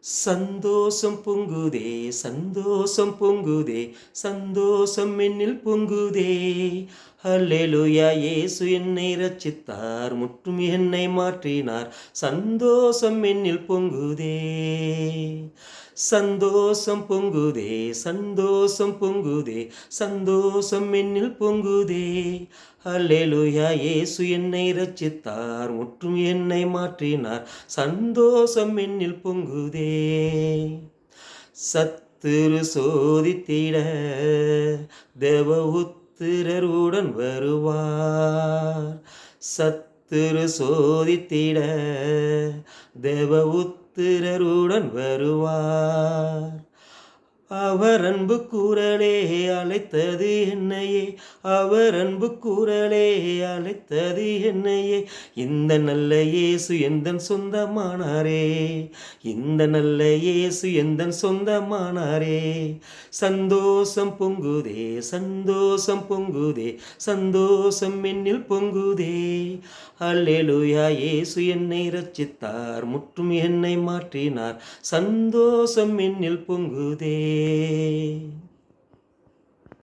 சந்தோஷம் பொங்குதே, சந்தோஷம் பொங்குதே, சந்தோஷம் என்னில் பொங்குதே. அல்லேலூயா, இயேசு என்னை இரட்சித்தார், முற்றும் என்னை மாற்றினார். சந்தோஷம் என்னில் பொங்குதே, சந்தோஷம் பொங்குதே, சந்தோஷம் பொங்குதே, சந்தோஷம் என்னில் பொங்குதே. அல்லேலூயா, இயேசு என்னை இரட்சித்தார், முற்றும் என்னை மாற்றினார். சந்தோஷம் என்னில் பொங்குதே. சத்துரு சோதித்திட தேவ உத்திரர் உடன் வருவார். சத்துரு சோதித்திட தேவ உத்திரருடன் வருவார். அவர் அன்பு குரலே அழைத்தது என்னையே, அவர் அன்பு குரலே அழைத்தது என்னையே. இந்த நல்ல இயேசு எந்தன் சொந்தமானாரே, இந்த நல்ல இயேசு எந்தன் சொந்தமானாரே. சந்தோஷம் பொங்குதே, சந்தோஷம் பொங்குதே, சந்தோஷம் என்னில் பொங்குதே. அல்லேலூயா, இயேசு என்னை இரட்சித்தார், முற்றும் என்னை மாற்றினார். சந்தோஷம் என்னில் பொங்குதே.